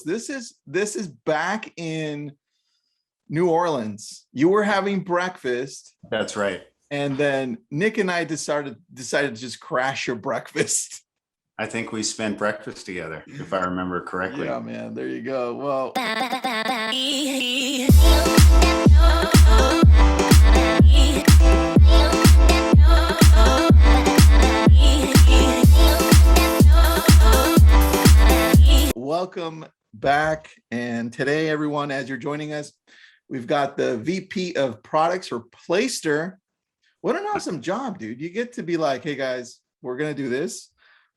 This is back in New Orleans. You were having breakfast. That's right. And then Nick and I decided to just crash your breakfast. I think we spent breakfast together, if I remember correctly. Yeah, man. There you go. Well, welcome back. And today, everyone, as you're joining us, we've got the VP of Products for Placester. What an awesome job, dude. You get to be like, hey, guys, we're going to do this,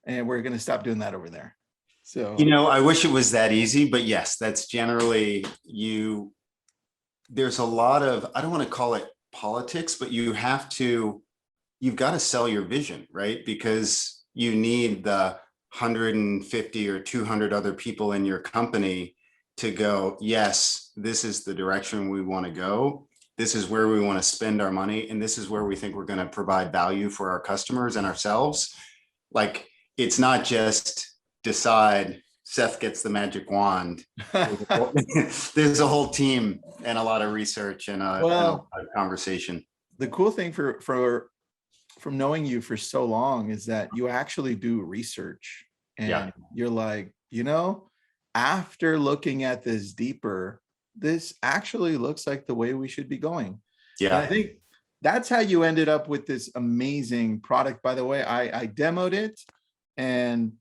and we're going to stop doing that over there. So, you know, I wish it was that easy, but yes, that's generally there's a lot of, I don't want to call it politics, but you've got to sell your vision, right? Because you need the 150 or 200 other people in your company to go, yes, this is the direction we want to go. This is where we want to spend our money. And this is where we think we're going to provide value for our customers and ourselves. Like, it's not just decide Seth gets the magic wand. There's a whole team and a lot of research and a lot of conversation. The cool thing from knowing you for so long is that you actually do research, and you're like, after looking at this deeper, this actually looks like the way we should be going. Yeah. And I think that's how you ended up with this amazing product. By the way, I demoed it, and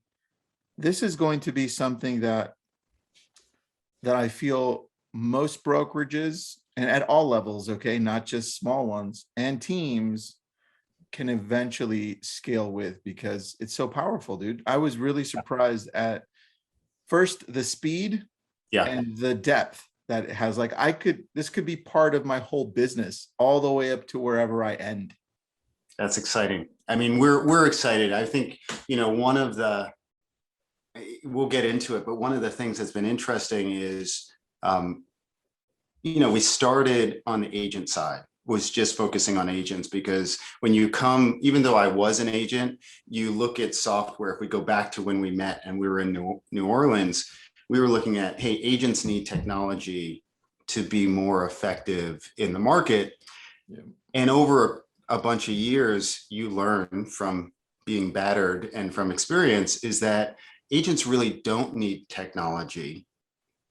this is going to be something that I feel most brokerages, and at all levels, okay, not just small ones, and teams can eventually scale with, because it's so powerful, dude. I was really surprised at first the speed and the depth that it has. Like, this could be part of my whole business all the way up to wherever I end. That's exciting. I mean, we're excited. I think, we'll get into it, but one of the things that's been interesting is, we started on the agent side, was just focusing on agents, because when you come, even though I was an agent, you look at software. If we go back to when we met and we were in New Orleans, we were looking at, hey, agents need technology to be more effective in the market. Yeah. And over a bunch of years, you learn from being battered and from experience is that agents really don't need technology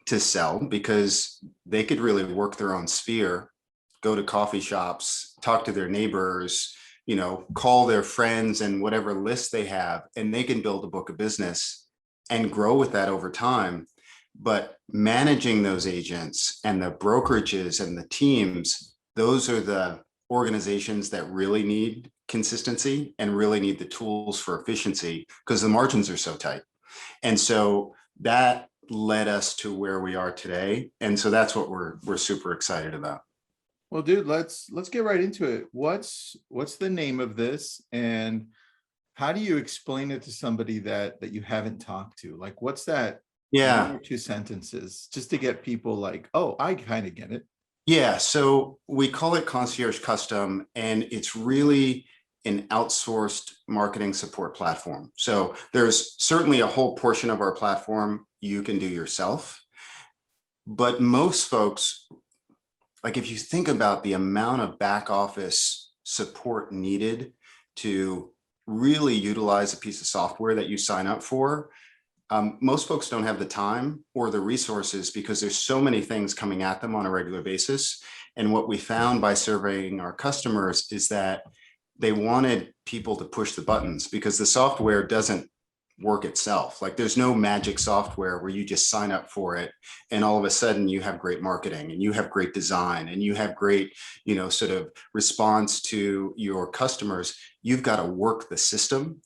to sell, because they could really work their own sphere, go to coffee shops, talk to their neighbors, call their friends and whatever list they have, and they can build a book of business and grow with that over time. But managing those agents and the brokerages and the teams, those are the organizations that really need consistency and really need the tools for efficiency, because the margins are so tight. And so that led us to where we are today. And so that's what we're super excited about. Well, dude, let's get right into it. What's the name of this, and how do you explain it to somebody that you haven't talked to? Like, what's that? Yeah. 1 or 2 sentences just to get people like, oh, I kind of get it. Yeah. So we call it Concierge Custom, and it's really an outsourced marketing support platform. So there's certainly a whole portion of our platform you can do yourself, but most folks, like, if you think about the amount of back office support needed to really utilize a piece of software that you sign up for, most folks don't have the time or the resources, because there's so many things coming at them on a regular basis. And what we found by surveying our customers is that they wanted people to push the buttons, because the software doesn't work itself. Like, there's no magic software where you just sign up for it and all of a sudden you have great marketing and you have great design and you have great, sort of response to your customers. You've got to work the system.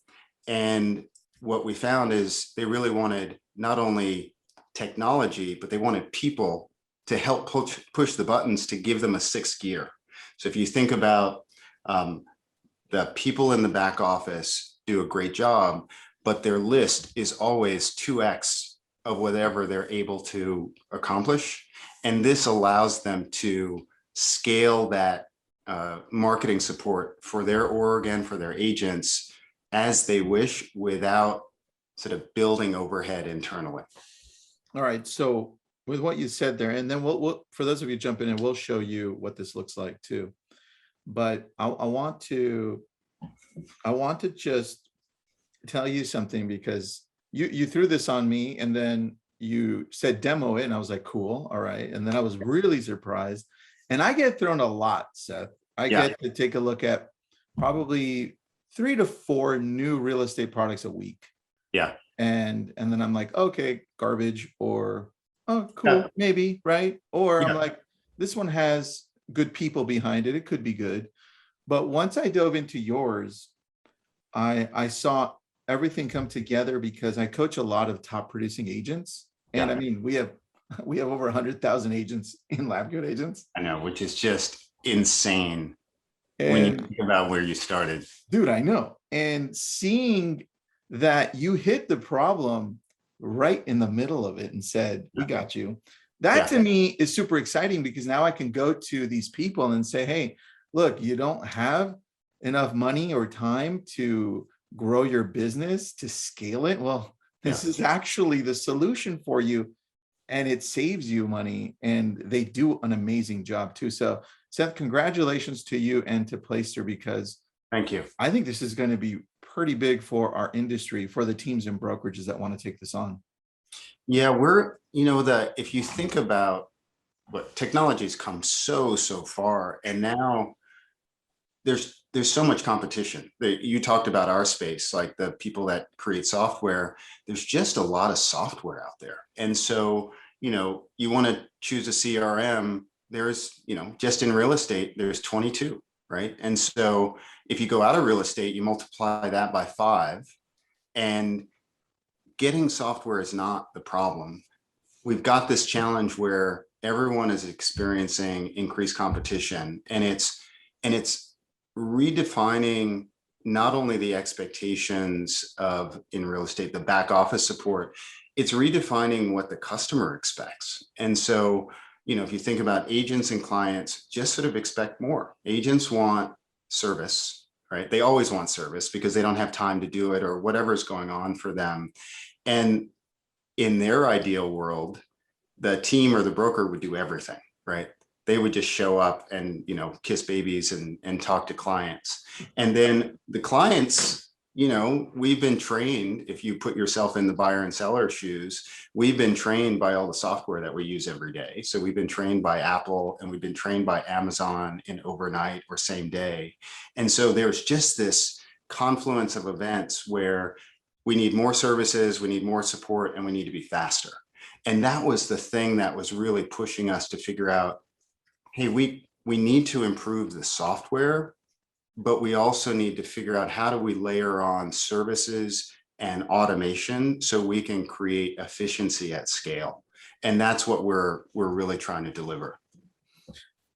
And what we found is they really wanted not only technology, but they wanted people to help push the buttons, to give them a 6th gear. So if you think about the people in the back office do a great job, but their list is always 2x of whatever they're able to accomplish. And this allows them to scale that marketing support for their org and for their agents as they wish, without sort of building overhead internally. All right. So with what you said there, and then we'll for those of you jumping in, we'll show you what this looks like too. But I want to just tell you something because you threw this on me and then you said demo it and I was like, cool, all right. And then I was really surprised. And I get thrown a lot, Seth. I Yeah, get to take a look at probably 3 to 4 new real estate products a week. yeah, And then I'm like, okay, garbage, or oh, yeah, cool, maybe, right? Or I'm yeah, like, this one has good people behind it. It could be good. But once I dove into yours, I saw everything come together because I coach a lot of top producing agents. And I yeah. mean, we have we have over 100,000 agents in LabCoat Agents. I know, which is just insane when you And think about where you started. dude, I know. And seeing that you hit the problem right in the middle of it and said, we Yeah, got you. That yeah, to me is super exciting because now I can go to these people and say, hey, look, you don't have enough money or time to grow your business, to scale it. Well, yeah. this is actually the solution for you and it saves you money. And they do an amazing job too. So, Seth, congratulations to you and to Placester because Thank you. I think this is going to be pretty big for our industry, for the teams and brokerages that want to take this on. Yeah, that if you think about what technology's come so far, and now there's so much competition. You talked about our space, like the people that create software. There's just a lot of software out there. And so, you want to choose a CRM, there's, just in real estate, there's 22, right? And so if you go out of real estate, you multiply that by 5, and getting software is not the problem. We've got this challenge where everyone is experiencing increased competition, and it's redefining not only the expectations of in real estate, the back office support, it's redefining what the customer expects. And so, if you think about agents and clients, just sort of expect more. Agents want service, right? They always want service because they don't have time to do it or whatever's going on for them. And in their ideal world, the team or the broker would do everything, right? They would just show up and, kiss babies and talk to clients. And then the clients, we've been trained, if you put yourself in the buyer and seller shoes, we've been trained by all the software that we use every day. So we've been trained by Apple and we've been trained by Amazon in overnight or same day. And so there's just this confluence of events where we need more services, we need more support, and we need to be faster. And that was the thing that was really pushing us to figure out, hey, we need to improve the software, but we also need to figure out how do we layer on services and automation so we can create efficiency at scale. And that's what we're really trying to deliver.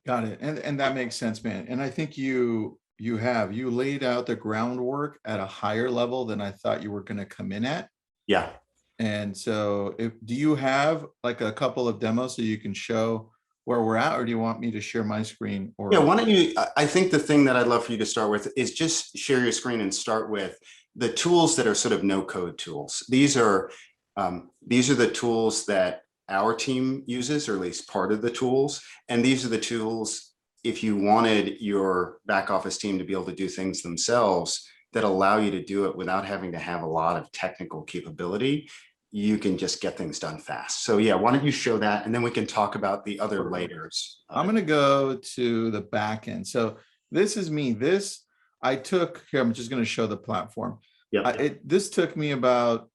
Got it. And that makes sense, man. And I think you laid out the groundwork at a higher level than I thought you were going to come in at. Yeah. And so do you have like a couple of demos so you can show where we're at, or do you want me to share my screen? Or yeah, why don't you, I think the thing that I'd love for you to start with is just share your screen and start with the tools that are sort of no code tools. These are the tools that our team uses, or at least part of the tools. And these are the tools, if you wanted your back office team to be able to do things themselves, that allow you to do it without having to have a lot of technical capability. You can just get things done fast. So yeah, why don't you show that, and then we can talk about the other layers. I'm going to go to the back end. So this is me. I took here. I'm just going to show the platform. Yeah. This took me about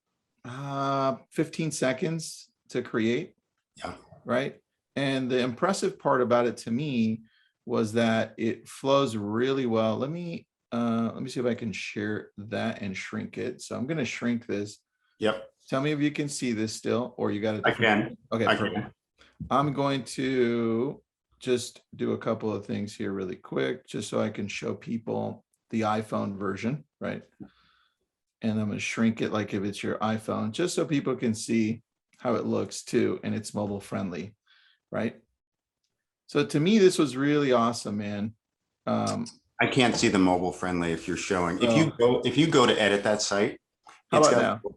15 seconds to create. Yeah. Right. And the impressive part about it to me was that it flows really well. Let me see if I can share that and shrink it. So I'm going to shrink this. Yep. Tell me if you can see this still, or you got it. I can. Okay, I perfect. can. I'm going to just do a couple of things here really quick, just so I can show people the iPhone version, right? And I'm going to shrink it like if it's your iPhone, just so people can see how it looks too, and it's mobile friendly, right? So to me, this was really awesome, man. I can't see the mobile friendly if you're showing. If you go to edit that site, how it's about got. now?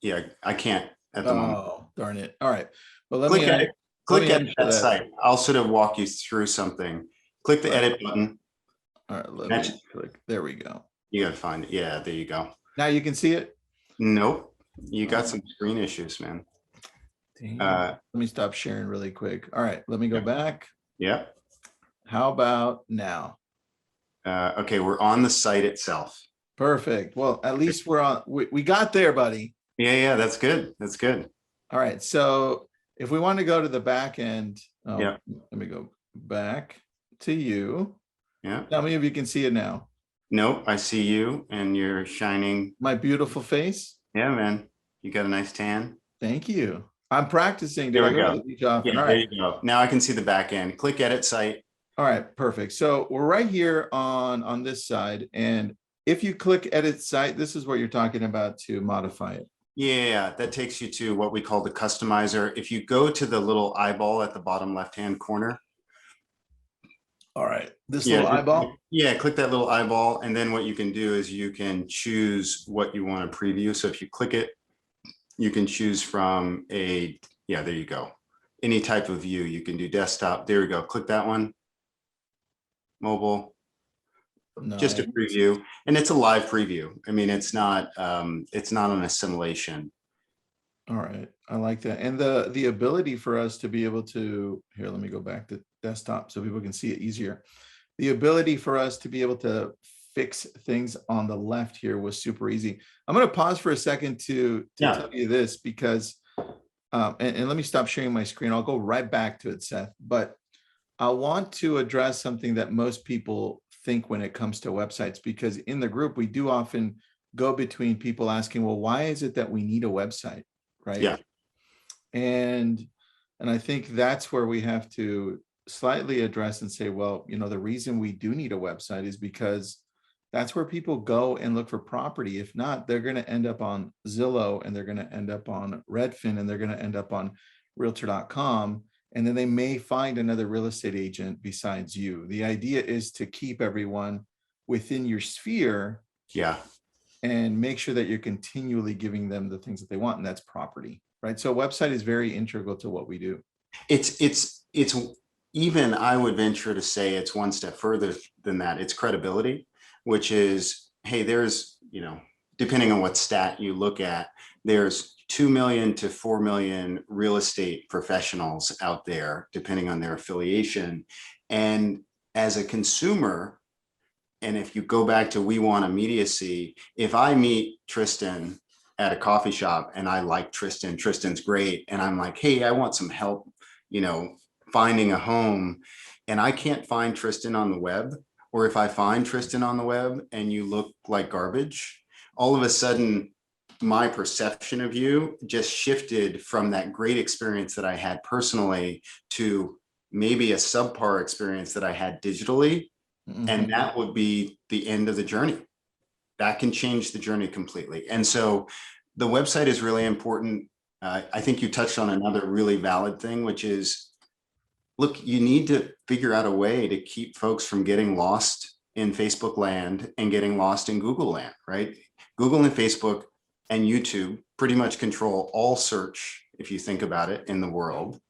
Yeah, I can't at the moment. Oh, Darn it. All right. Well, let Click me, edit, let click me edit ensure that that. site. I'll sort of walk you through something. Click the Right. edit button. All right. Let That's, me click. There we go. you gotta find it. Yeah, there you go. Now you can see it. Nope. You got Oh, some screen issues, man. damn. Let me stop sharing really quick. All right. Let me go Yep. back. Yep. How about now? Okay, we're on the site itself. Perfect. Well, at least we're on, we got there, buddy. Yeah, that's good. That's good. All right. So if we want to go to the back end, Yeah. let me go back to you. Yeah. Tell me if you can see it now. Nope, I see you and you're shining. My beautiful face. Yeah, man. You got a nice tan. Thank you. I'm practicing, dude. There I we go to go. the beach often. Yeah, All there right. you go. Now I can see the back end. Click edit site. All right. Perfect. So we're right here on this side. And if you click edit site, this is what you're talking about to modify it. Yeah, that takes you to what we call the customizer. If you go to the little eyeball at the bottom left-hand corner. All right. This Yeah, little eyeball. yeah, click that little eyeball. And then what you can do is you can choose what you want to preview. So if you click it, you can choose from yeah, there you go. Any type of view. You can do desktop. There we go. Click that one. Mobile. Just a Nice. preview, and it's a live preview. I mean, it's not an assimilation. All right. I like that. And the ability for us to be able to, here, let me go back to desktop so people can see it easier. The ability for us to be able to fix things on the left here was super easy. I'm going to pause for a second to tell you this because, and let me stop sharing my screen. I'll go right back to it, Seth. But I want to address something that most people think when it comes to websites, because in the group, we do often go between people asking, well, why is it that we need a website? Right. Yeah. And I think that's where we have to slightly address and say, well, the reason we do need a website is because that's where people go and look for property. If not, they're going to end up on Zillow and they're going to end up on Redfin and they're going to end up on realtor.com. And then they may find another real estate agent besides you. The idea is to keep everyone within your sphere. Yeah. And make sure that you're continually giving them the things that they want, and that's property, right? So website is very integral to what we do. It's even, I would venture to say it's one step further than that. It's credibility, which is, hey, there's, depending on what stat you look at, there's 2 million to 4 million real estate professionals out there, depending on their affiliation. And as a consumer, and if you go back to we want immediacy, if I meet Tristan at a coffee shop and I like Tristan's great, and I'm like, hey, I want some help, finding a home, and I can't find Tristan on the web, or if I find Tristan on the web and you look like garbage, all of a sudden my perception of you just shifted from that great experience that I had personally to maybe a subpar experience that I had digitally. Mm-hmm. And that would be the end of the journey. That can change the journey completely. And so the website is really important. I think you touched on another really valid thing, which is, look, you need to figure out a way to keep folks from getting lost in Facebook land and getting lost in Google land, right? Google and Facebook and YouTube pretty much control all search, if you think about it, in the world.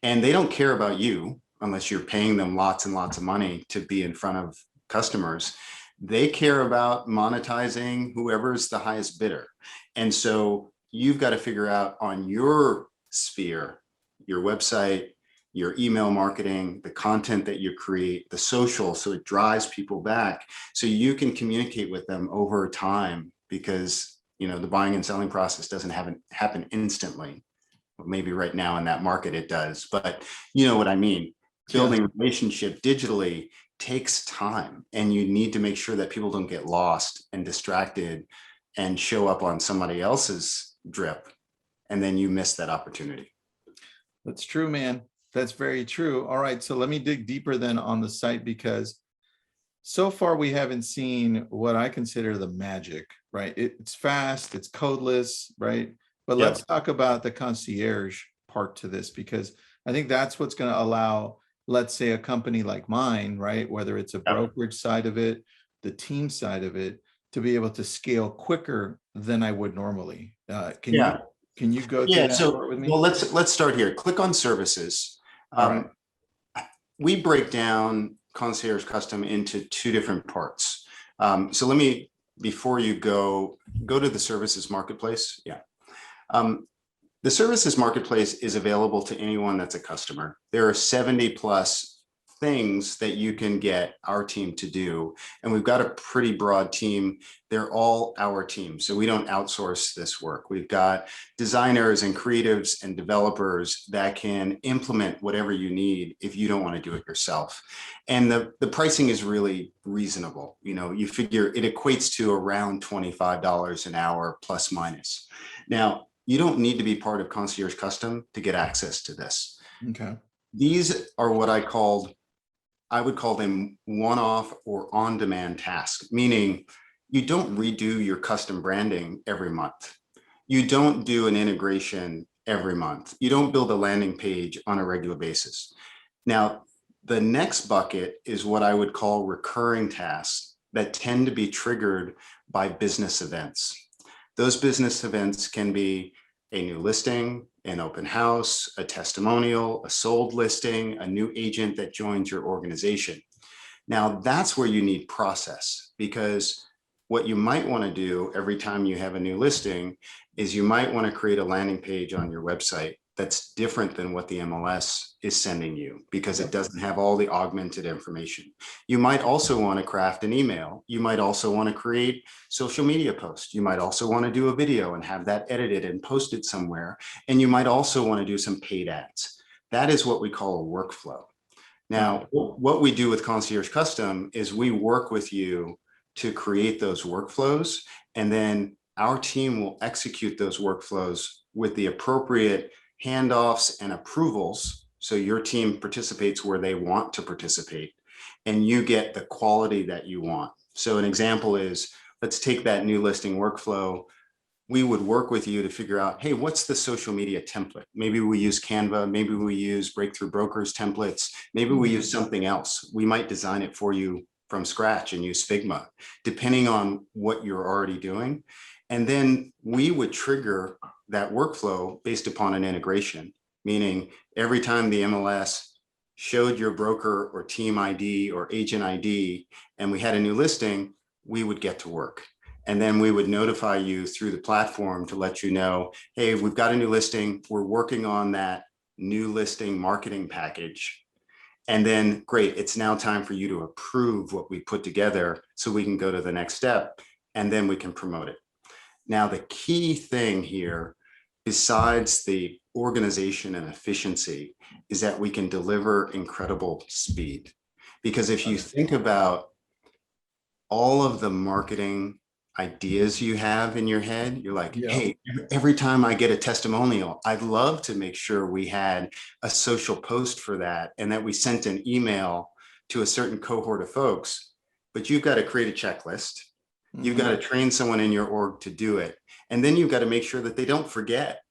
And they don't care about you unless you're paying them lots and lots of money to be in front of customers. They care about monetizing whoever's the highest bidder. And so you've got to figure out on your sphere, your website, your email marketing, the content that you create, the social, so it drives people back, so you can communicate with them over time, because the buying and selling process doesn't happen instantly. Maybe right now in that market it does, but you know what I mean. Building a relationship digitally takes time, and you need to make sure that people don't get lost and distracted and show up on somebody else's drip, and then you miss that opportunity. That's true, man. That's very true. All right, so let me dig deeper then on the site, because so far we haven't seen what I consider the magic, right? It's fast, it's codeless, right? But let's talk about the concierge part to this, because I think that's what's going to allow, let's say, a company like mine, right, whether it's a brokerage side of it, the team side of it, to be able to scale quicker than I would normally. Can you Can you go through Yeah, that so part with me? well, let's start here. Click on services. All right. We break down Concierge Custom into two different parts. So let me, before you go to the services marketplace. Yeah. The services marketplace is available to anyone that's a customer. There are 70 plus things that you can get our team to do. And we've got a pretty broad team. They're all our team. So we don't outsource this work. We've got designers and creatives and developers that can implement whatever you need if you don't want to do it yourself. And the pricing is really reasonable. You know, you figure it equates to around $25 an hour plus minus. Now, you don't need to be part of Concierge Custom to get access to this. Okay. These are what I would call them one-off or on-demand tasks, meaning you don't redo your custom branding every month. You don't do an integration every month. You don't build a landing page on a regular basis. Now, the next bucket is what I would call recurring tasks that tend to be triggered by business events. Those business events can be a new listing, an open house, a testimonial, a sold listing, a new agent that joins your organization. Now, that's where you need process, because what you might want to do every time you have a new listing is you might want to create a landing page on your website that's different than what the MLS is sending you, because it doesn't have all the augmented information. You might also want to craft an email. You might also want to create social media posts. You might also want to do a video and have that edited and posted somewhere. And you might also want to do some paid ads. That is what we call a workflow. Now, what we do with Concierge Custom is we work with you to create those workflows, and then our team will execute those workflows with the appropriate handoffs and approvals. So your team participates where they want to participate, and you get the quality that you want. So an example is, let's take that new listing workflow. We would work with you to figure out, hey, what's the social media template? Maybe we use Canva, maybe we use Breakthrough Brokers templates, maybe we use something else. We might design it for you from scratch and use Figma, depending on what you're already doing. And then we would trigger that workflow based upon an integration, meaning every time the MLS showed your broker or team ID or agent ID, and we had a new listing, we would get to work. And then we would notify you through the platform to let you know, hey, we've got a new listing. We're working on that new listing marketing package. And then, great, it's now time for you to approve what we put together so we can go to the next step, and then we can promote it. Now, the key thing here, besides the organization and efficiency, is that we can deliver incredible speed. Because if you think about all of the marketing ideas you have in your head, you're like, hey, every time I get a testimonial, I'd love to make sure we had a social post for that and that we sent an email to a certain cohort of folks. But you've got to create a checklist. You've got to train someone in your org to do it. And then you've got to make sure that they don't forget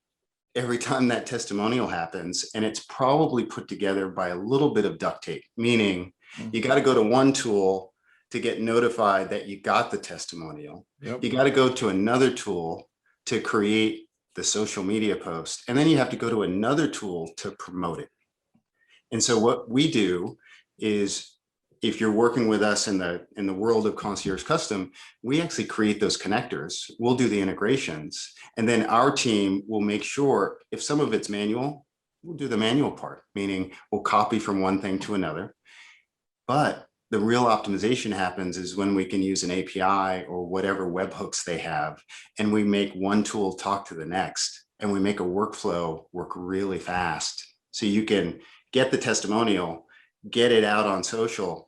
every time that testimonial happens. And it's probably put together by a little bit of duct tape, meaning you got to go to one tool to get notified that you got the testimonial. You got to go to another tool to create the social media post. And then you have to go to another tool to promote it. And so what we do is, if you're working with us in the world of Concierge Custom, we actually create those connectors. We'll do the integrations, and then our team will make sure, if some of it's manual, we'll do the manual part, meaning we'll copy from one thing to another. But the real optimization happens is when we can use an API or whatever webhooks they have, and we make one tool talk to the next, and we make a workflow work really fast. So you can get the testimonial, get it out on social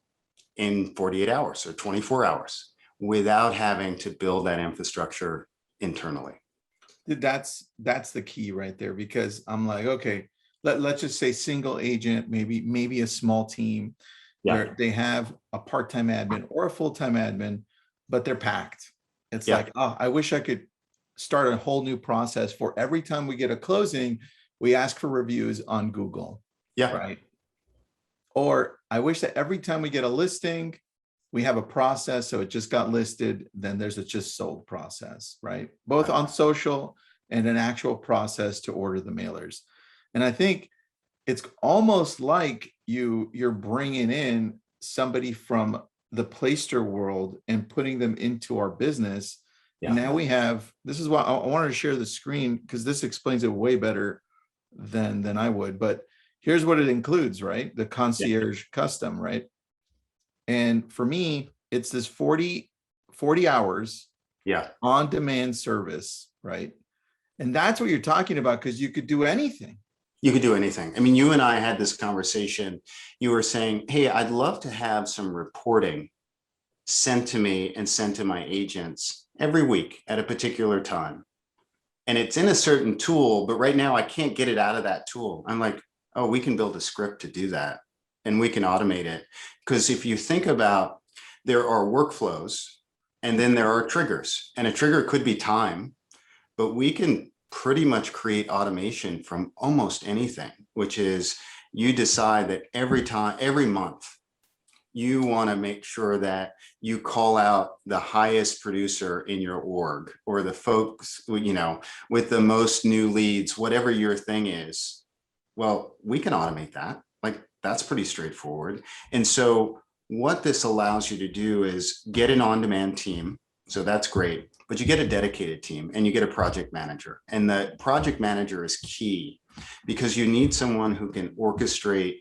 in 48 hours or 24 hours without having to build that infrastructure internally. That's the key right there, because I'm like, okay, let's just say single agent, maybe a small team where they have a part-time admin or a full-time admin, but they're packed. It's like, oh, I wish I could start a whole new process for every time we get a closing, we ask for reviews on Google. Right. Or I wish that every time we get a listing, we have a process. So it just got listed, then there's a just sold process, right? Both on social and an actual process to order the mailers. And I think it's almost like you're bringing in somebody from the Placester world and putting them into our business. And now we have, this is why I wanted to share the screen, because this explains it way better than I would. But here's what it includes, right? The Concierge Custom, right? And for me, it's this 40 hours on demand service, right? And that's what you're talking about, because you could do anything. You could do anything. I mean, you and I had this conversation. You were saying, hey, I'd love to have some reporting sent to me and sent to my agents every week at a particular time. And it's in a certain tool, but right now I can't get it out of that tool. I'm like, oh, we can build a script to do that and we can automate it. Because if you think about, there are workflows and then there are triggers, and a trigger could be time, but we can pretty much create automation from almost anything, which is you decide that every month, you want to make sure that you call out the highest producer in your org, or the folks, you know, with the most new leads, whatever your thing is. Well, we can automate that. Like, that's pretty straightforward. And so what this allows you to do is get an on-demand team. So that's great, but you get a dedicated team and you get a project manager. And the project manager is key, because you need someone who can orchestrate,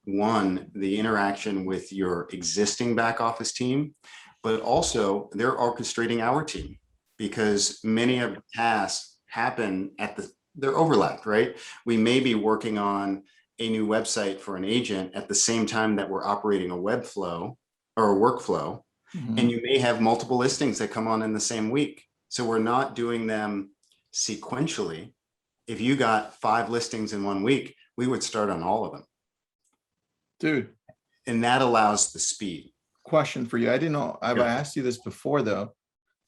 one, the interaction with your existing back office team, but also they're orchestrating our team, because many of the tasks happen they're overlapped, right? We may be working on a new website for an agent at the same time that we're operating a web flow or a workflow. And you may have multiple listings that come on in the same week. So we're not doing them sequentially. If you got 5 listings in 1 week, we would start on all of them. Dude. And that allows the speed. Question for you. I didn't know, I've asked you this before though.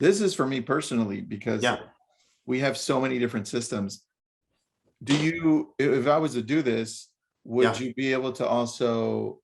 This is for me personally, because we have so many different systems. Do you, if I was to do this, would you be able to also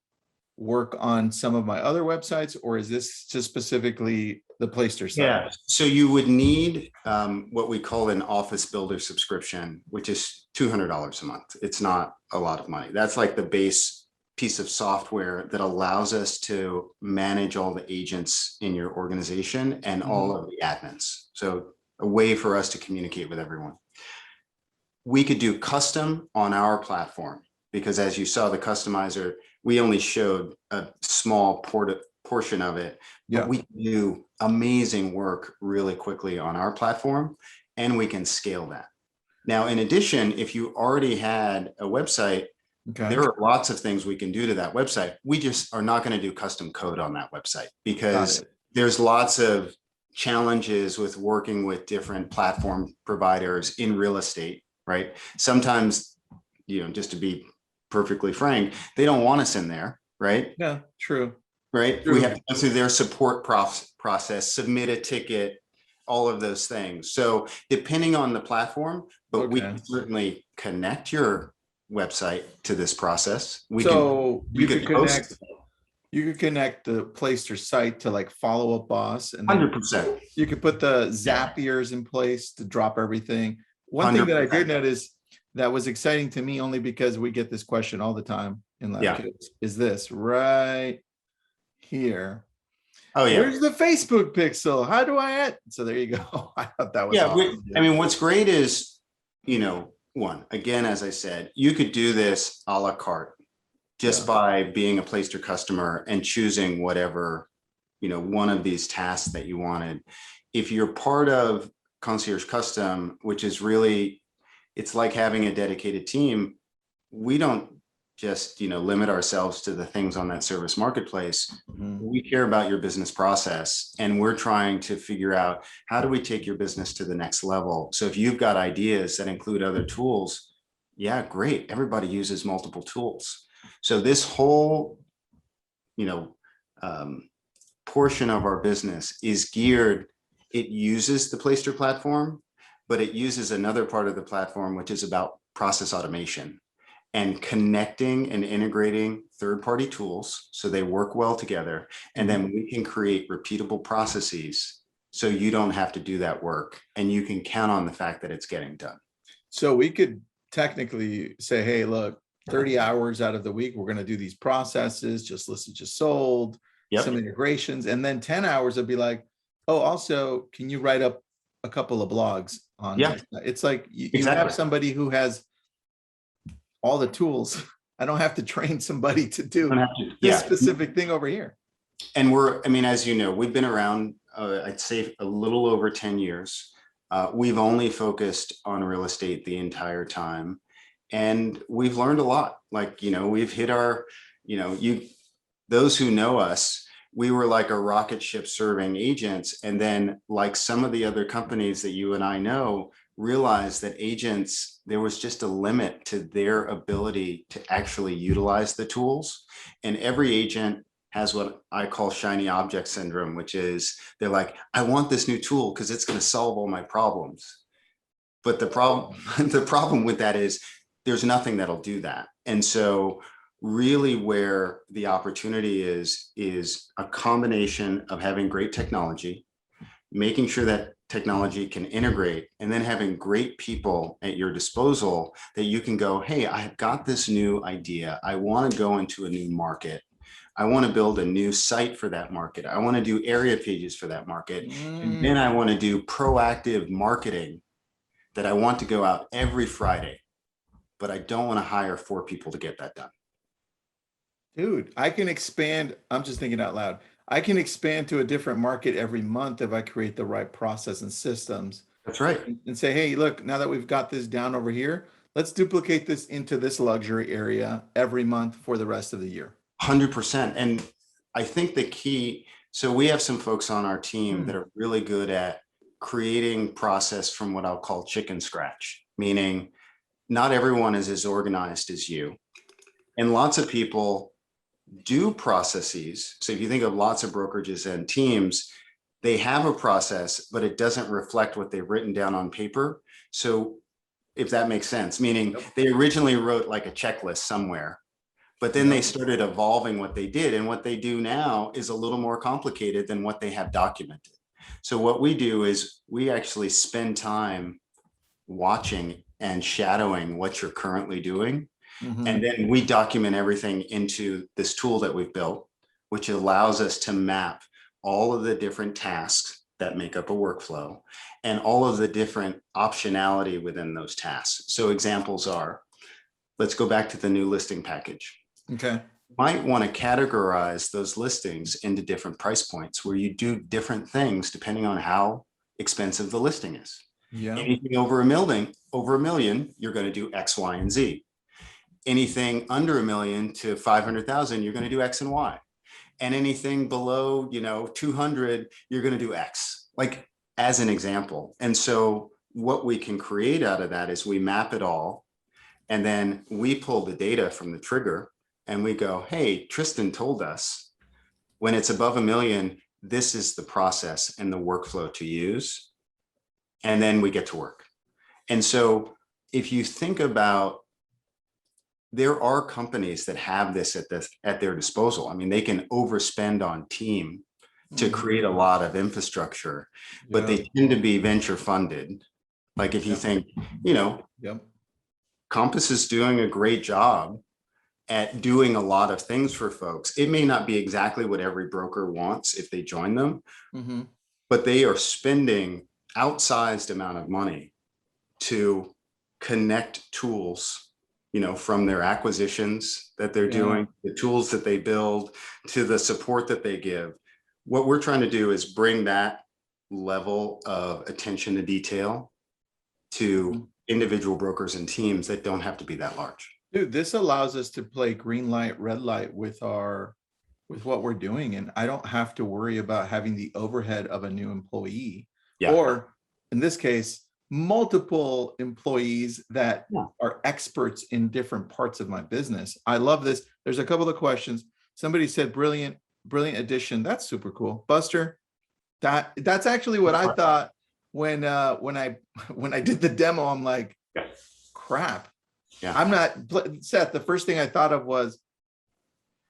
work on some of my other websites, or is this just specifically the Placester site? Yeah, so you would need what we call an office builder subscription, which is $200 a month. It's not a lot of money. That's like the base piece of software that allows us to manage all the agents in your organization and all of the admins. So a way for us to communicate with everyone. We could do custom on our platform, because as you saw, the customizer, we only showed a small portion of it, but we can do amazing work really quickly on our platform, and we can scale that. Now, in addition, if you already had a website, there are lots of things we can do to that website. We just are not going to do custom code on that website, because there's lots of challenges with working with different platform providers in real estate, right? Sometimes, you know, just to be perfectly frank, they don't want us in there, right? Yeah, true. Right. True. We have to go through their support process, submit a ticket, all of those things. So depending on the platform, but we can certainly connect your website to this process. You could connect the Placester site to like Follow Up Boss, and 100%. You could put the Zapiers in place to drop everything. One thing that I did notice that was exciting to me, only because we get this question all the time in LabCoats, is this right here. Oh yeah. Where's the Facebook pixel? How do I add? So there you go. I thought that was awesome. I mean, what's great is, you know, one, again, as I said, you could do this a la carte just by being a Placester customer and choosing whatever, you know, one of these tasks that you wanted. If you're part of Concierge Custom, which is really, it's like having a dedicated team. We don't just, you know, limit ourselves to the things on that service marketplace. We care about your business process, and we're trying to figure out, how do we take your business to the next level? So if you've got ideas that include other tools, yeah, great. Everybody uses multiple tools. So this whole, you know, portion of our business is geared, it uses the Placester platform, but it uses another part of the platform, which is about process automation and connecting and integrating third-party tools so they work well together. And then we can create repeatable processes so you don't have to do that work and you can count on the fact that it's getting done. So we could technically say, hey, look, 30 hours out of the week, we're going to do these processes, just listed, just sold, Yep. some integrations. And then 10 hours would be like, oh, also, can you write up a couple of blogs on Yeah. this? It's like you Exactly. have somebody who has all the tools. I don't have to train somebody to do this specific thing over here. And I mean, as you know, we've been around, I'd say a little over 10 years. We've only focused on real estate the entire time. And we've learned a lot. Like, we've hit our, those who know us, we were like a rocket ship serving agents. And then like some of the other companies that you and I know, realized that agents, there was just a limit to their ability to actually utilize the tools. And every agent has what I call shiny object syndrome, which is they're like, I want this new tool because it's going to solve all my problems. But the problem with that is there's nothing that'll do that. And so really where the opportunity is a combination of having great technology, making sure that technology can integrate, and then having great people at your disposal that you can go, hey, I've got this new idea. I want to go into a new market. I want to build a new site for that market. I want to do area pages for that market. And then I want to do proactive marketing that I want to go out every Friday, but I don't want to hire 4 people to get that done. Dude, I can expand. I'm just thinking out loud. I can expand to a different market every month if I create the right process and systems. That's right. And say, hey, look, now that we've got this down over here, let's duplicate this into this luxury area every month for the rest of the year. 100%. And I think the key, so we have some folks on our team that are really good at creating process from what I'll call chicken scratch, meaning not everyone is as organized as you. And lots of people do processes. So if you think of lots of brokerages and teams, they have a process, but it doesn't reflect what they've written down on paper. So if that makes sense, meaning they originally wrote like a checklist somewhere, but then they started evolving what they did. And what they do now is a little more complicated than what they have documented. So what we do is we actually spend time watching and shadowing what you're currently doing. And then we document everything into this tool that we've built, which allows us to map all of the different tasks that make up a workflow and all of the different optionality within those tasks. So examples are, let's go back to the new listing package. Okay. You might want to categorize those listings into different price points where you do different things depending on how expensive the listing is. Yeah. Anything over a million, you're going to do X, Y, and Z. Anything under $1 million to 500,000, you're going to do X and Y. And anything below, 200, you're going to do X, like as an example. And so what we can create out of that is we map it all. And then we pull the data from the trigger and we go, hey, Tristan told us when it's above $1 million, this is the process and the workflow to use. And then we get to work. And so if you think about, there are companies that have this at their disposal. I mean, they can overspend on team to create a lot of infrastructure, but they tend to be venture funded. Like if you think, Compass is doing a great job at doing a lot of things for folks. It may not be exactly what every broker wants if they join them, but they are spending outsized amount of money to connect tools, from their acquisitions that they're doing, the tools that they build, to the support that they give. What we're trying to do is bring that level of attention to detail to individual brokers and teams that don't have to be that large. Dude, this allows us to play green light, red light with what we're doing. And I don't have to worry about having the overhead of a new employee, or in this case, multiple employees that are experts in different parts of my business. I love this. There's a couple of questions. Somebody said, brilliant addition. That's super cool. Buster, that's actually what I thought when I did the demo. I'm like, crap. I'm not, Seth, the first thing I thought of was,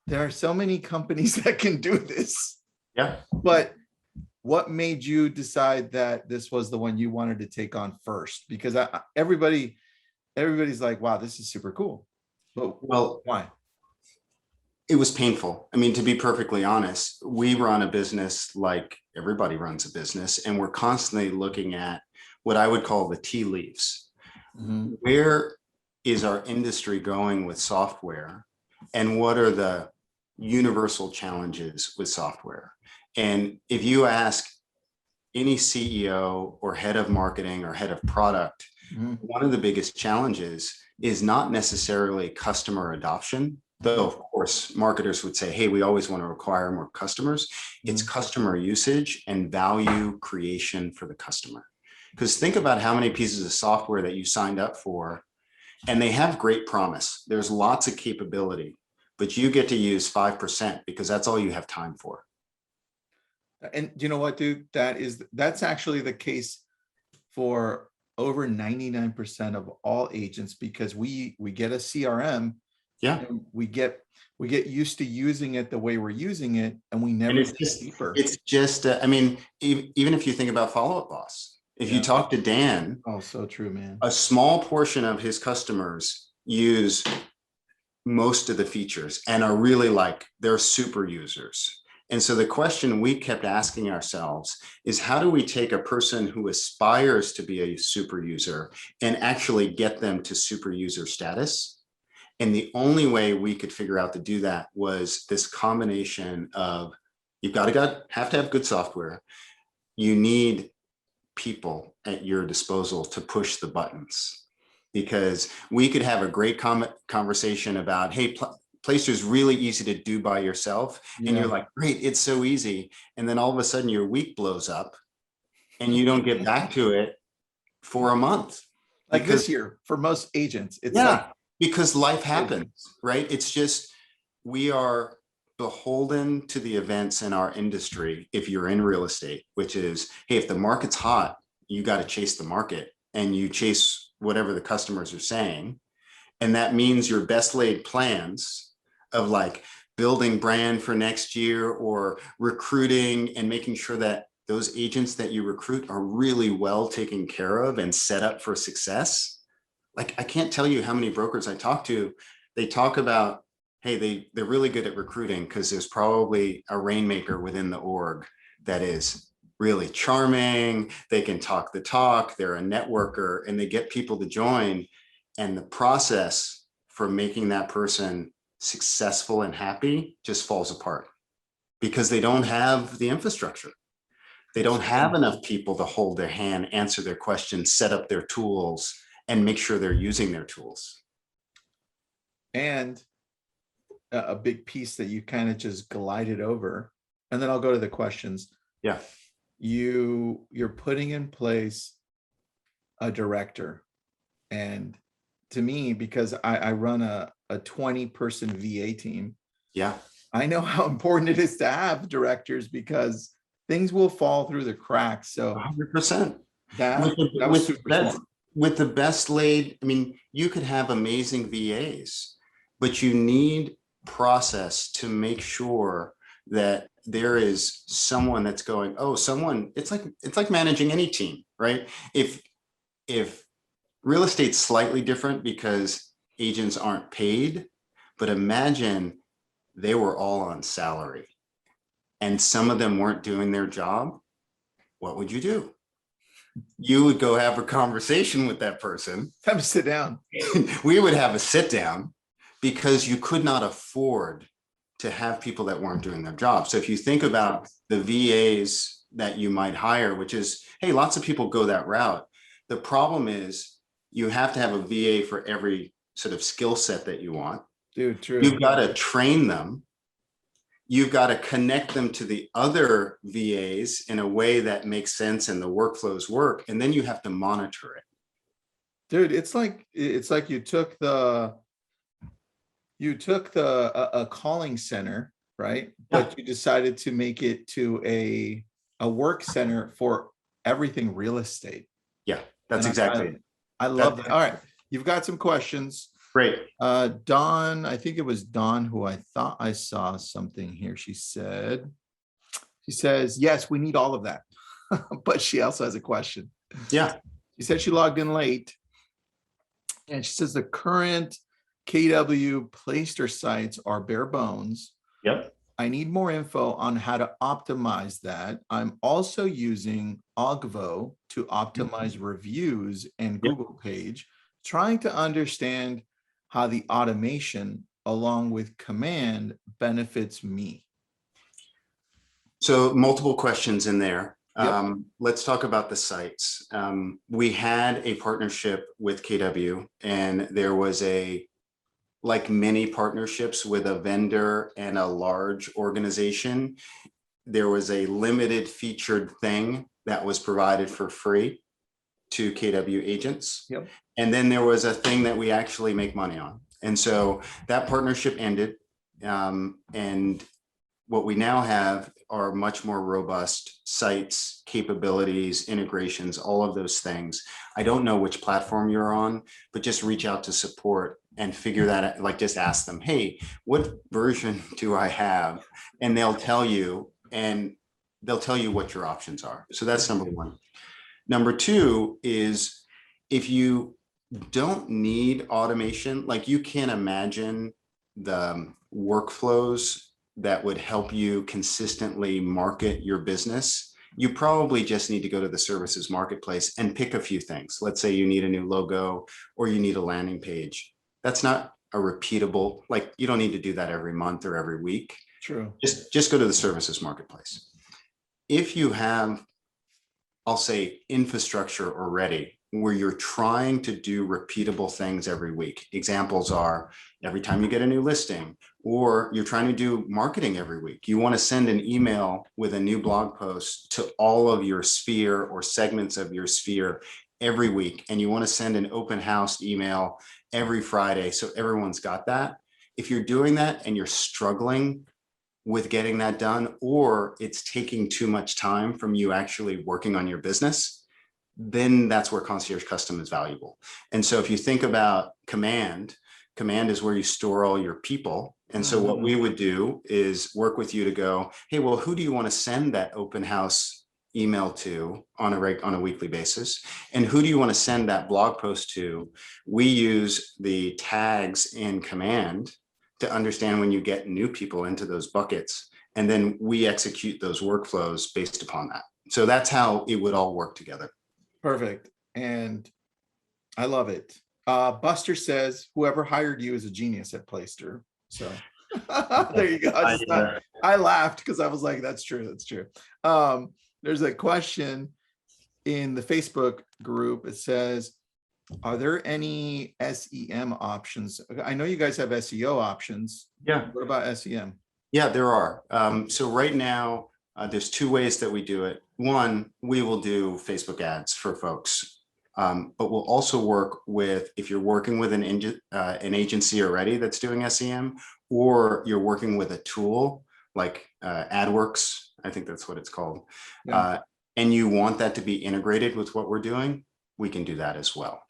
there are so many companies that can do this. But what made you decide that this was the one you wanted to take on first? Because everybody's like, wow, this is super cool. But Well, why? it was painful. I mean, to be perfectly honest, we run a business like everybody runs a business, and we're constantly looking at what I would call the tea leaves. Mhm. Where is our industry going with software? And what are the universal challenges with software? And if you ask any CEO or head of marketing or head of product, Mhm. one of the biggest challenges is not necessarily customer adoption, though of course marketers would say, hey, we always want to acquire more customers. It's customer usage and value creation for the customer. Because think about how many pieces of software that you signed up for, and they have great promise. There's lots of capability, but you get to use 5% because that's all you have time for. And you know what, dude? That's actually the case for over 99% of all agents, because we get a CRM Yeah. and we get used to using it the way we're using it, and we And never dig deeper. it's just, I mean, even if you think about Follow Up Boss, if you Yeah. talk to Dan, Oh, so true, man. a small portion of his customers use most of the features and are really like, they're super users. And so the question we kept asking ourselves is, how do we take a person who aspires to be a super user and actually get them to super user status? And the only way we could figure out to do that was this combination of, you've got to have good software. You need people at your disposal to push the buttons, because we could have a great conversation about, hey, Placer's really easy to do by yourself. And Yeah. you're like, great, it's so easy. And then all of a sudden your week blows up and you don't get back to it for a month. Like this Because, year, for most agents, it's like, yeah, because life happens, right? It's just, we are beholden to the events in our industry. If you're in real estate, which is, hey, if the market's hot, you got to chase the market and you chase whatever the customers are saying. And that means your best laid plans of like building brand for next year or recruiting and making sure that those agents that you recruit are really well taken care of and set up for success. Like, I can't tell you how many brokers I talk to, they talk about, hey, they're really good at recruiting because there's probably a rainmaker within the org that is really charming. They can talk the talk, they're a networker, and they get people to join. And the process for making that person successful and happy just falls apart because they don't have the infrastructure. They don't have enough people to hold their hand, answer their questions, set up their tools, and make sure they're using their tools. and a big piece that you kind of just glided over, and then I'll go to the questions. Yeah. You're putting in place a director, and to me, because I run a 20-person VA team, Yeah. I know how important it is to have directors because things will fall through the cracks. So 100%. that was super smart. With the best laid, I mean, you could have amazing VAs, but you need process to make sure that there is someone that's going, oh, someone, it's like managing any team, right? If real estate's slightly different because agents aren't paid, but imagine they were all on salary and some of them weren't doing their job, what would you do? You would go have a conversation with that person. Time to sit down. We would have a sit down because you could not afford to have people that weren't doing their job. So if you think about the VAs that you might hire, which is, hey, lots of people go that route. The problem is you have to have a VA for every sort of skill set that you want. Dude, true. You've got to train them. You've got to connect them to the other VAs in a way that makes sense and the workflows work. And then you have to monitor it. Dude, it's like you took a calling center, right? But you decided to make it to a work center for everything real estate. Yeah, that's exactly it. I love that. All right, you've got some questions. Great. Dawn, I think it was Dawn who I thought I saw something here. She said, She says, yes, we need all of that. But she also has a question. Yeah. She said she logged in late. And she says the current KW Placester sites are bare bones. Yep. I need more info on how to optimize that. I'm also using Ogvo to optimize reviews and Google page, trying to understand how the automation along with command benefits me. So multiple questions in there. Yep. Let's talk about the sites. We had a partnership with KW, and there was like many partnerships with a vendor and a large organization, there was a limited featured thing that was provided for free to KW agents. Yep. And then there was a thing that we actually make money on. And so that partnership ended. And what we now have are much more robust sites, capabilities, integrations, all of those things. I don't know which platform you're on, but just reach out to support and figure that out. Like just ask them, hey, what version do I have? And they'll tell you, and they'll tell you what your options are. So that's number one. Number two is if you don't need automation, like you can't imagine the workflows that would help you consistently market your business, you probably just need to go to the services marketplace and pick a few things. Let's say you need a new logo or you need a landing page. That's not a repeatable, like you don't need to do that every month or every week. True. Just go to the services marketplace. If you have, I'll say, infrastructure already where you're trying to do repeatable things every week. Examples are every time you get a new listing, or you're trying to do marketing every week. You want to send an email with a new blog post to all of your sphere or segments of your sphere every week. And you want to send an open house email every Friday. So everyone's got that. If you're doing that and you're struggling with getting that done, or it's taking too much time from you actually working on your business, then that's where Concierge Custom is valuable. And so if you think about command is where you store all your people. And so what we would do is work with you to go, hey, well, who do you want to send that open house email to on a weekly basis? And who do you want to send that blog post to? We use the tags in command to understand when you get new people into those buckets. And then we execute those workflows based upon that. So that's how it would all work together. Perfect. And I love it. Buster says, whoever hired you is a genius at Placester. So there you go. I laughed because I was like, that's true. That's true. There's a question in the Facebook group. It says, are there any SEM options? I know you guys have SEO options. Yeah. What about SEM? Yeah, there are. So right now, there's two ways that we do it. One, we will do Facebook ads for folks, but we'll also work with, if you're working with an agency already that's doing SEM, or you're working with a tool like AdWorks, I think that's what it's called, and you want that to be integrated with what we're doing, we can do that as well.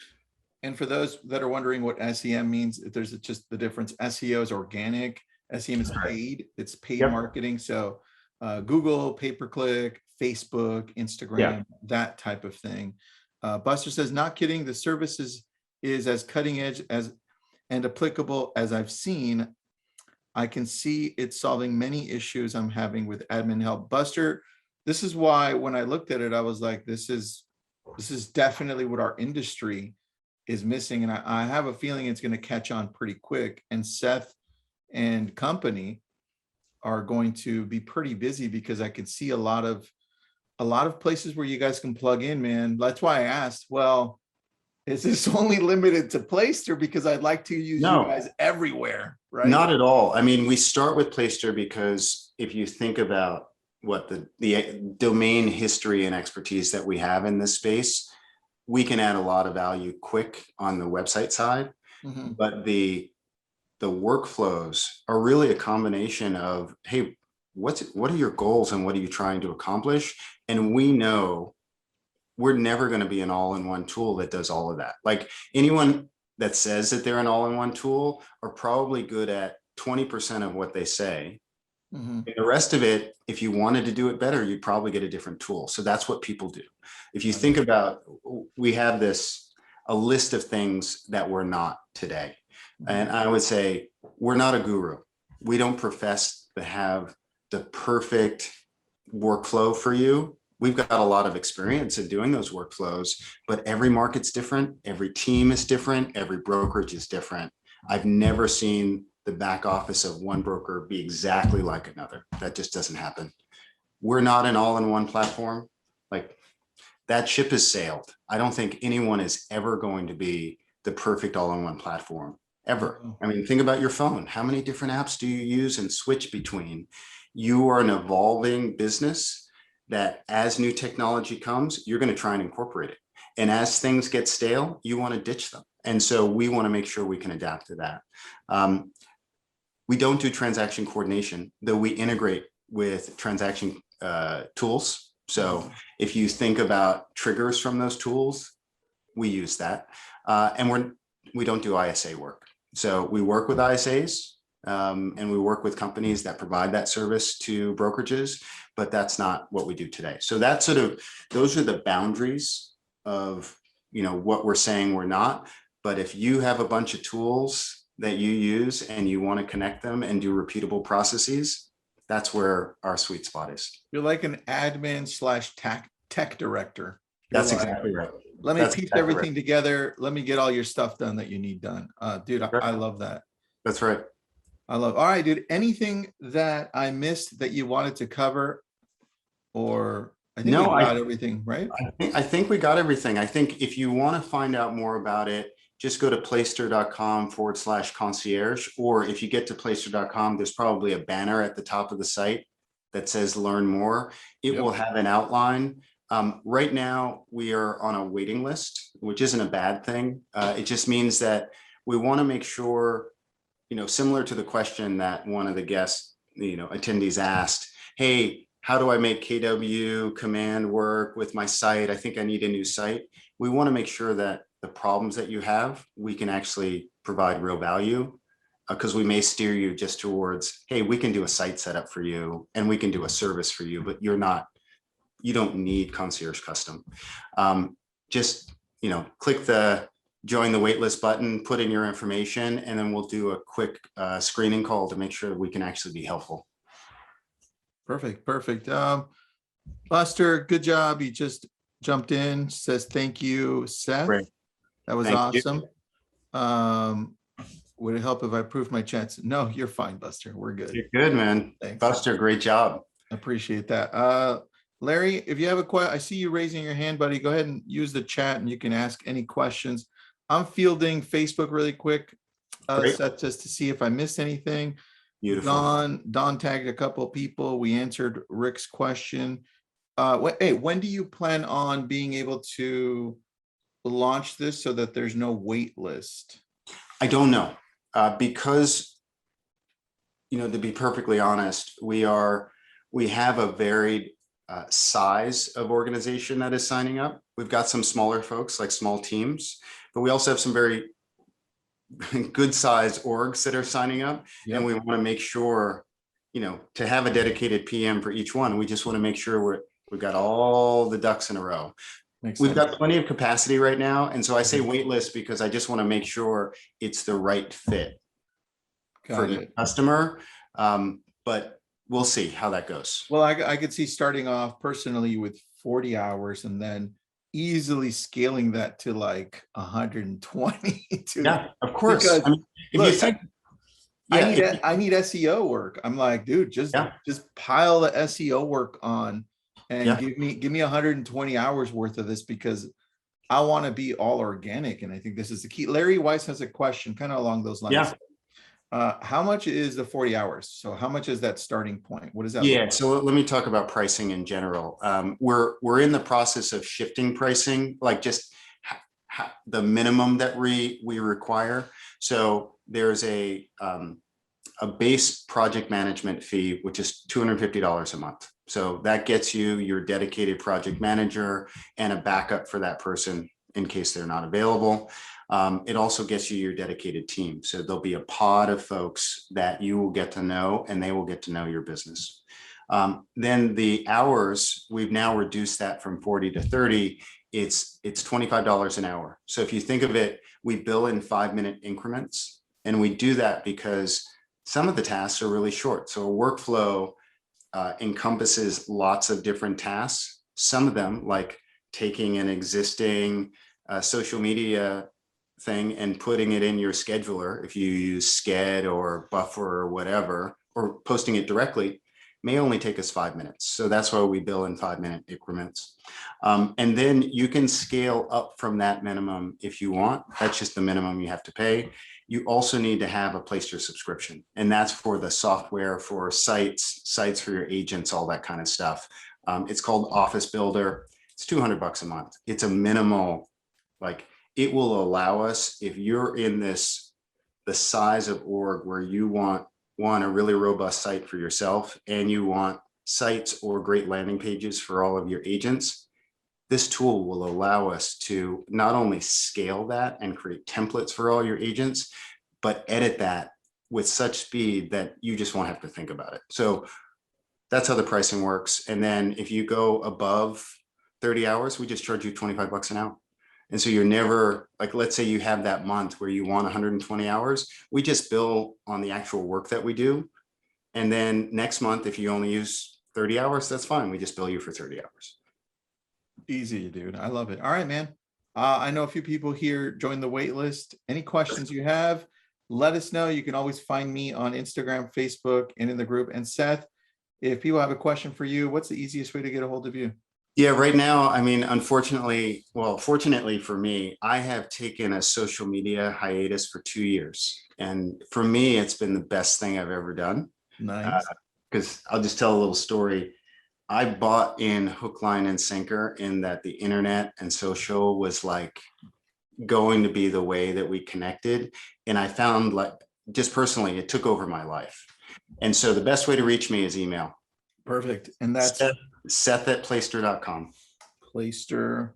And for those that are wondering what SEM means, there's just the difference. SEO is organic, SEM is paid, it's paid marketing. So Google, pay-per-click, Facebook, Instagram, that type of thing. Buster says, not kidding, the services is as cutting edge and applicable as I've seen. I can see it solving many issues I'm having with admin help. Buster, this is why when I looked at it, I was like, this is definitely what our industry is missing. And I have a feeling it's going to catch on pretty quick. And Seth and company are going to be pretty busy because I can see a lot of places where you guys can plug in, man. That's why I asked, well, is this only limited to Placester? Because I'd like to use you guys everywhere, right? Not at all. I mean, we start with Placester because if you think about what the domain history and expertise that we have in this space, we can add a lot of value quick on the website side, but the workflows are really a combination of, hey, what are your goals and what are you trying to accomplish? And we know we're never going to be an all-in-one tool that does all of that. Like anyone that says that they're an all-in-one tool are probably good at 20% of what they say, Mhm. And the rest of it, if you wanted to do it better, you'd probably get a different tool. So that's what people do. If you think about, we have a list of things that we're not today. And I would say we're not a guru. We don't profess to have the perfect workflow for you. We've got a lot of experience in doing those workflows, but every market's different. Every team is different. Every brokerage is different. I've never seen the back office of one broker be exactly like another. That just doesn't happen. We're not an all-in-one platform. Like, that ship has sailed. I don't think anyone is ever going to be the perfect all-in-one platform, ever. I mean, think about your phone. How many different apps do you use and switch between? You are an evolving business that, as new technology comes, you're going to try and incorporate it. And as things get stale, you want to ditch them. And so we want to make sure we can adapt to that. We don't do transaction coordination, though we integrate with transaction tools. So if you think about triggers from those tools, we use that. And we don't do ISA work. So we work with ISAs and we work with companies that provide that service to brokerages, but that's not what we do today. So that's those are the boundaries of, what we're saying we're not. But if you have a bunch of tools that you use and you want to connect them and do repeatable processes, that's where our sweet spot is. You're like an admin / tech director. That's exactly right. Let me piece everything together. Let me get all your stuff done that you need done. Dude, I love that. That's right. All right, dude. Anything that I missed that you wanted to cover? Or I think we got everything, right? I think we got everything. I think if you want to find out more about it, just go to placester.com/concierge, or if you get to placester.com, there's probably a banner at the top of the site that says learn more. It will have an outline. Right now, we are on a waiting list, which isn't a bad thing. It just means that we want to make sure, similar to the question that one of the guest, attendees asked, hey, how do I make KW command work with my site? I think I need a new site. We want to make sure that the problems that you have, we can actually provide real value, because we may steer you just towards, hey, we can do a site setup for you and we can do a service for you, but you don't need Concierge Custom. Just, click the join the waitlist button, put in your information, and then we'll do a quick screening call to make sure that we can actually be helpful. Perfect. Buster, good job. You just jumped in, says thank you, Seth. Great. That was awesome. Would it help if I proof my chats? No, you're fine, Buster. We're good. You're good, man. Thanks. Buster, great job. I appreciate that. Larry, if you have a question, I see you raising your hand, buddy. Go ahead and use the chat and you can ask any questions. I'm fielding Facebook really quick, Seth, just to see if I missed anything. Beautiful. Don tagged a couple of people. We answered Rick's question. Hey, when do you plan on being able to launch this so that there's no wait list? I don't know, because, to be perfectly honest, we have a varied size of organization that is signing up. We've got some smaller folks, like small teams, but we also have some very good size orgs that are signing up. And we want to make sure, to have a dedicated PM for each one, we just want to make sure we've got all the ducks in a row. We've got plenty of capacity right now. And so I say wait list because I just want to make sure it's the right fit for the customer. But we'll see how that goes. Well, I could see starting off personally with 40 hours and then easily scaling that to like 120. Yeah, of course. Because, I mean, if you think, I need SEO work. I'm like, dude, just pile the SEO work on and give me 120 hours worth of this, because I want to be all organic. And I think this is the key. Larry Weiss has a question kind of along those lines. How much is the 40 hours? So how much is that starting point? What is that? Yeah, so let me talk about pricing in general. We're in the process of shifting pricing, like just the minimum that we require. So there's a base project management fee, which is $250 a month. So that gets you your dedicated project manager and a backup for that person in case they're not available. It also gets you your dedicated team. So there'll be a pod of folks that you will get to know, and they will get to know your business. Then the hours, we've now reduced that from 40 to 30. It's $25 an hour. So if you think of it, we bill in 5-minute increments, and we do that because some of the tasks are really short. So a workflow encompasses lots of different tasks. Some of them, like taking an existing social media thing and putting it in your scheduler, if you use Sched or Buffer or whatever, or posting it directly, may only take us 5 minutes. So that's why we bill in 5-minute increments. And then you can scale up from that minimum if you want. That's just the minimum you have to pay. You also need to have a Placester subscription, and that's for the software, for sites for your agents, all that kind of stuff. It's called Office Builder. It's $200 a month. It's a minimal, like, it will allow us, if you're in the size of org where you want a really robust site for yourself, and you want sites or great landing pages for all of your agents, this tool will allow us to not only scale that and create templates for all your agents, but edit that with such speed that you just won't have to think about it. So that's how the pricing works. And then if you go above 30 hours, we just charge you $25 an hour. And so you're never, like, let's say you have that month where you want 120 hours, we just bill on the actual work that we do. And then next month, if you only use 30 hours, that's fine. We just bill you for 30 hours. Easy, dude. I love it. All right, man. I know a few people here joined the wait list. Any questions you have, let us know. You can always find me on Instagram, Facebook, and in the group. And Seth, if people have a question for you, what's the easiest way to get a hold of you? Yeah, right now, I mean, unfortunately, well, fortunately for me, I have taken a social media hiatus for 2 years. And for me, it's been the best thing I've ever done. Nice. Because I'll just tell a little story. I bought in hook, line, and sinker in that the internet and social was like going to be the way that we connected. And I found, like, just personally, it took over my life. And so the best way to reach me is email. Perfect. And that's Seth@placester.com. Placester.com.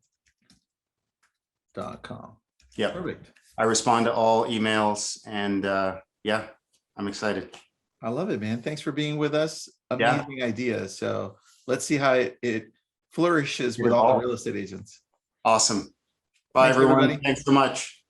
Yeah. Perfect. I respond to all emails, and yeah, I'm excited. I love it, man. Thanks for being with us. Amazing idea. So let's see how it flourishes with all the real estate agents. Awesome. Bye, Thanks, everyone. everybody. Thanks so much.